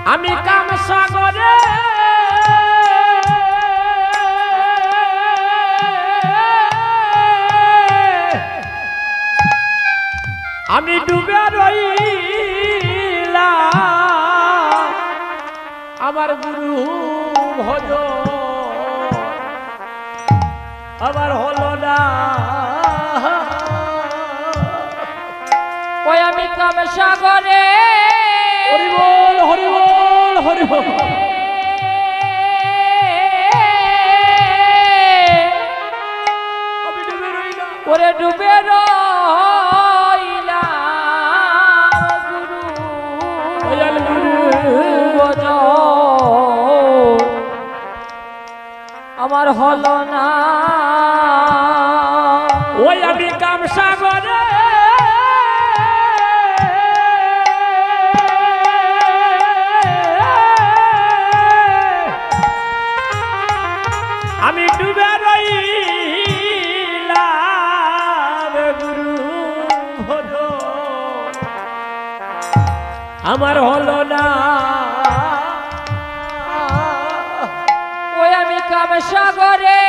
আমি কাম সাগরে আমি ডুবে রইলাম আমার গুরু ভজ আমার হলো না ওই আমি কাম সাগরে হরি বল হরি বল হরি বল আমি ডুবে রইলাম ওরে ডুবে রইলাম গুরু দয়াল গুরু ভজ আমার হলো না ওই আমি কাম সাগরে আমি ডুবে রইলাম গুরু ভজ আমার হলো না ওই আমি কাম সাগরে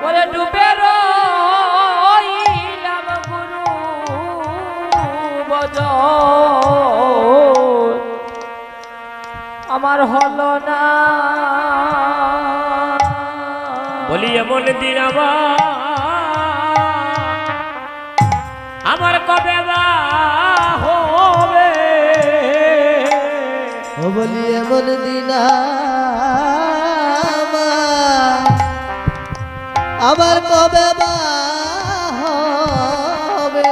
ওরে ডুবে রইলাম গুরু ভজ আমার হলো না বলি এমন দিন আমার কবে বা হবে ও বলি এমন দিন আবার কবে বা হবে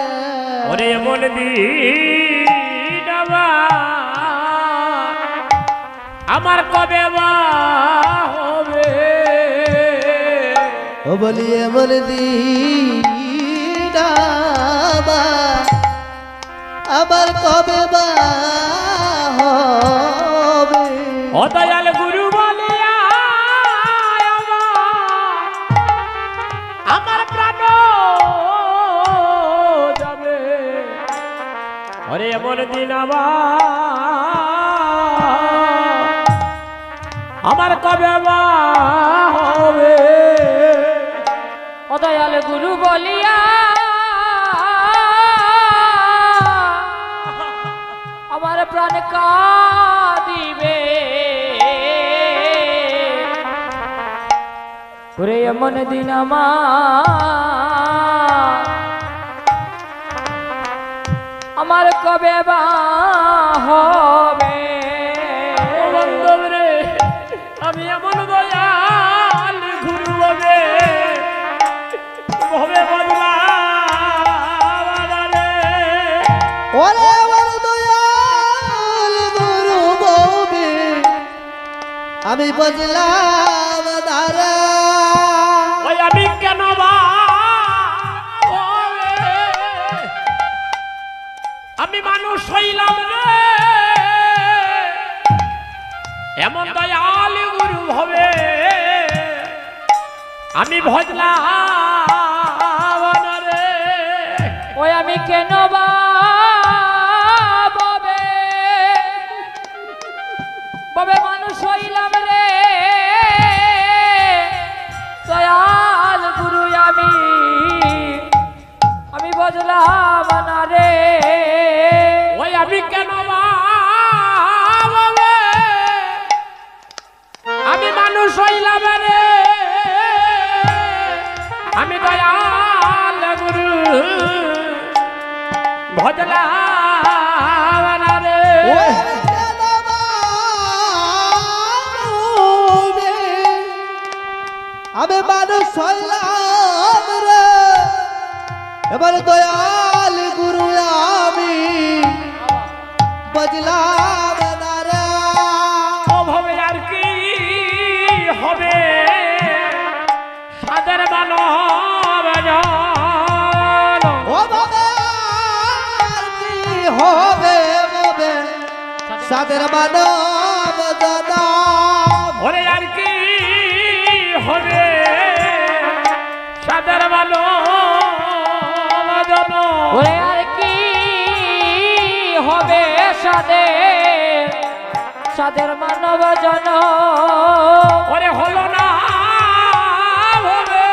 ওরে এমন দিন আমার কবে বা হবে ও বলি এমন দিন আবার কবে বা হবে ও দয়াল গুরু বলিয়া আমার প্রাণ যাবে ওরে এমন দিন আমার কবে বা হবে ও দয়াল গুরু বলিয়া আমার প্রাণ কাঁদিবে ওরে এমন দিন আমার কবে বা হবে ও বান্ধব রে আমি এমন দয়াল গুরু হবে বদলা রে ওরে আমার দয়াল গুরু ববে আমি বুঝলাম দারা ওই আমি কেন বা হবে? আমি মানুষ হইলাম রে এমন দয়াল গুরু হবে আমি ভজলাম রে ওই আমি কেন বা ববে ববে মানুষ হইলাম রে দয়াল গুরু আমি বজলাম না রে ওই আমি কেন বা হবে? আমি মানুষ হইলাম রে আমি দয়াল গুরু ভজলাম রে আমি মানুষ হইলাম রে এবার দয়াল গুরু আমি বুঝলাম না রে ও ভবে আর কি হবে সাদের মানব জানো ও বাবা কি হবে হবে সাদের মানব দাদা ওরে আর কি হবে সাদের ভালো জন ওরে আর কি হবে সাদের মানব জন ওরে হলো না হবে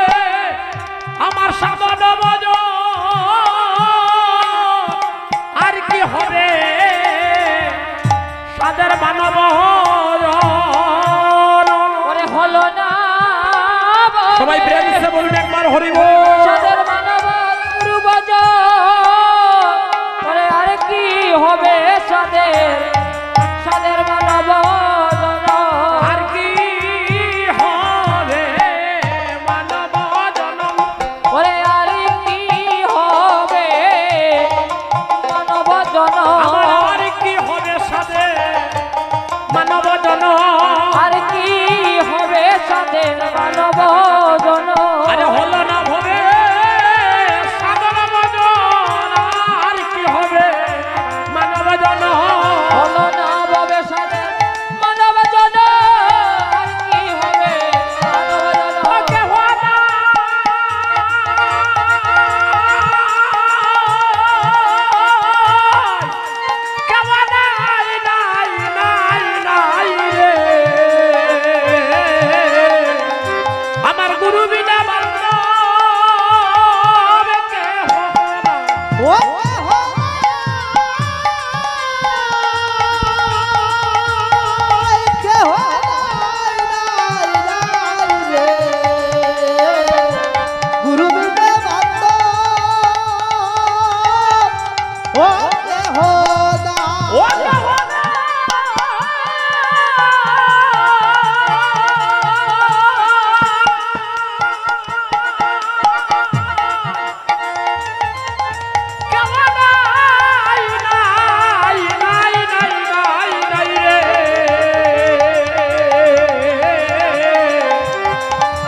আমার সামান্য জন আর কি হবে সাদের মানব ওরে হলো না সবাই প্রেম সে বলুন একবার হরিব সাদের মানব গুরু বজ ওরে আর কি হবে সাদের মানব জন আর কি হবে মানব জনম ওরে আর কি হবে মানব জন আমার আর কি হবে সাথে মানব জনম আর কি হবে সাদের মানব জন আরে হলো না হবে সাধারণ জন আর কি হবে মানব জনম হলো না হবে সাদের মানব জন আর কি হবে মানব জন ওকে হলো কেমন নাই রে আমার গুরু বিনা বান্ধব কে ও কে হো রে গুরু বিনে বান্ধব ও কে হো ও কে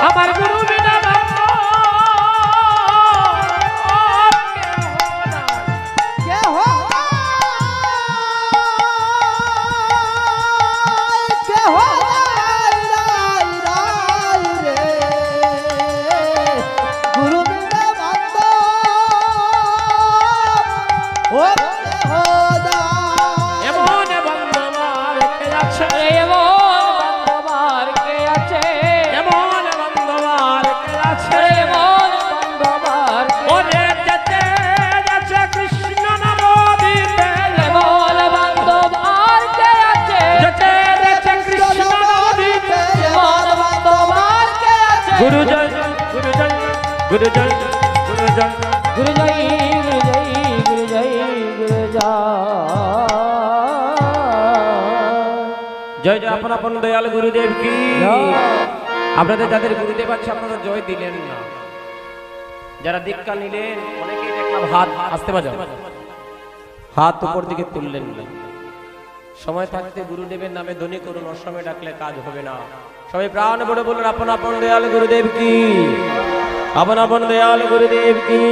আমার গুরু বিনা কে হো কে হো রে গুরু বিনে বান্ধব ও কে হো এমন বন্ধবার কে আছে এমন বান্ধবার কে আছে এমন বন্ধবার কে আছে এমন বান্ধবার ওরে যেতে যাচ্ছে কৃষ্ণ নাম দিতে এমন বান্ধবার কে আছে যেতে যাচ্ছে কৃষ্ণ নাম দিতে এমন বান্ধবার কে আছে গুরুজন গুরুজন গুরুজন গুরুজন গুরু জয় গুরু জয় গুরু জয় গুরু জয় জয় আপন আপন দয়াল গুরুদেব কি আপনাদের যাদের গুরুদেব আছে আপনারা জয় দিলেন না যারা দীক্ষা নিলেন অনেকেই দেখলাম হাত আসতে বাজাও হাত উপর দিকে তুললেন না সময় থাকতে গুরুদেবের নামে ধ্বনি করুন অসময়ে ডাকলে কাজ হবে না সবাই প্রাণ বড় বলুন আপন আপন দয়াল গুরুদেব কি আপন আপন দয়াল গুরুদেব কি